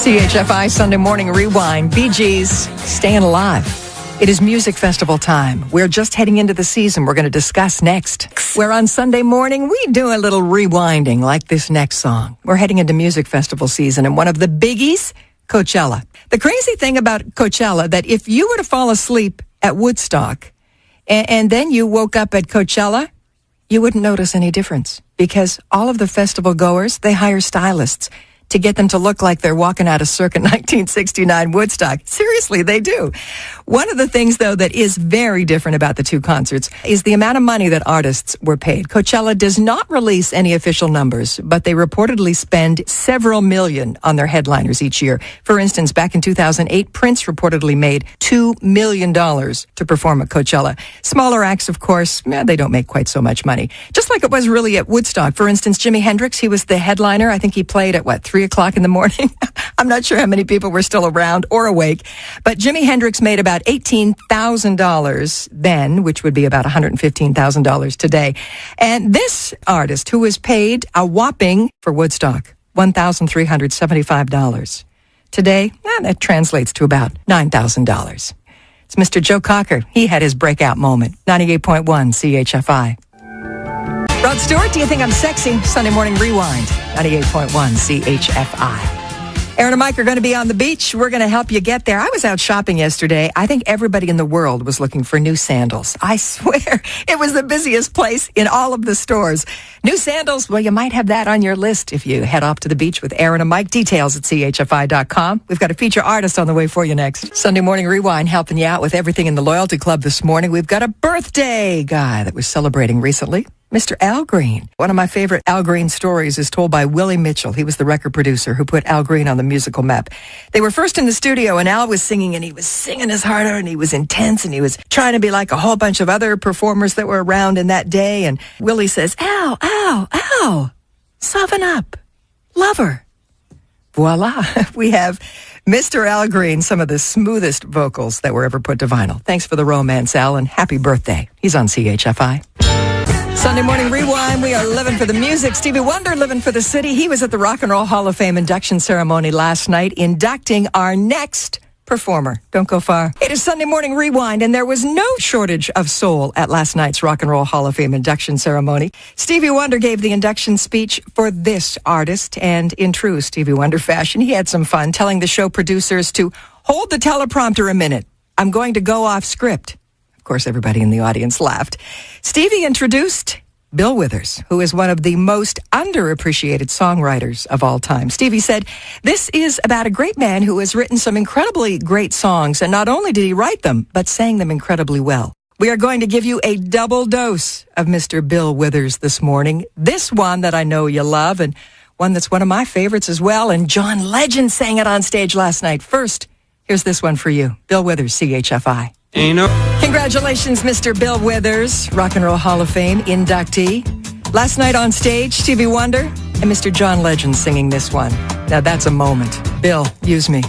CHFI Sunday Morning Rewind. Bee Gees, Staying Alive. It is music festival time. We're just heading into the season we're going to discuss next. Where on Sunday morning, we do a little rewinding like this next song. We're heading into music festival season, and one of the biggies, Coachella. The crazy thing about Coachella, that if you were to fall asleep at Woodstock and then you woke up at Coachella, you wouldn't notice any difference, because all of the festival goers, they hire stylists to get them to look like they're walking out of circa 1969 Woodstock. Seriously, they do. One of the things, though, that is very different about the two concerts is the amount of money that artists were paid. Coachella does not release any official numbers, but they reportedly spend several million on their headliners each year. For instance, back in 2008, Prince reportedly made $2 million to perform at Coachella. Smaller acts, of course, they don't make quite so much money. Just like it was really at Woodstock. For instance, Jimi Hendrix, he was the headliner. I think he played at, 3 o'clock in the morning? I'm not sure how many people were still around or awake, but Jimi Hendrix made about $18,000 then, which would be about $115,000 today. And this artist, who was paid a whopping, for Woodstock, $1,375. Today, that translates to about $9,000. It's Mr. Joe Cocker. He had his breakout moment. 98.1 CHFI. Rod Stewart, do you think I'm sexy? Sunday Morning Rewind, 98.1 CHFI. Aaron and Mike are going to be on the beach. We're going to help you get there. I was out shopping yesterday. I think everybody in the world was looking for new sandals. I swear, it was the busiest place in all of the stores. New sandals, well, you might have that on your list if you head off to the beach with Aaron and Mike. Details at chfi.com. We've got a feature artist on the way for you next. Sunday Morning Rewind helping you out with everything in the Loyalty Club this morning. We've got a birthday guy that was celebrating recently. Mr. Al Green. One of my favorite Al Green stories is told by Willie Mitchell. He was the record producer who put Al Green on the musical map. They were first in the studio, and Al was singing, and he was singing his heart out, and he was intense, and he was trying to be like a whole bunch of other performers that were around in that day. And Willie says, Al, soften up. Lover. Voila. We have Mr. Al Green, some of the smoothest vocals that were ever put to vinyl. Thanks for the romance, Al, and happy birthday. He's on CHFI. Sunday Morning Rewind, we are living for the music. Stevie Wonder living for the city. He was at the Rock and Roll Hall of Fame induction ceremony last night, inducting our next performer. Don't go far. It is Sunday Morning Rewind, and there was no shortage of soul at last night's Rock and Roll Hall of Fame induction ceremony. Stevie Wonder gave the induction speech for this artist, and in true Stevie Wonder fashion, he had some fun telling the show producers to hold the teleprompter a minute. I'm going to go off script. Of course, everybody in the audience laughed. Stevie introduced Bill Withers, who is one of the most underappreciated songwriters of all time. Stevie said, this is about a great man who has written some incredibly great songs, and not only did he write them, but sang them incredibly well. We are going to give you a double dose of Mr. Bill Withers this morning. This one that I know you love, and one that's one of my favorites as well, and John Legend sang it on stage last night. First, here's this one for you. Bill Withers, CHFI. Congratulations, Mr. Bill Withers, Rock and Roll Hall of Fame inductee. Last night on stage, Stevie Wonder and Mr. John Legend singing this one. Now that's a moment. Bill, use me.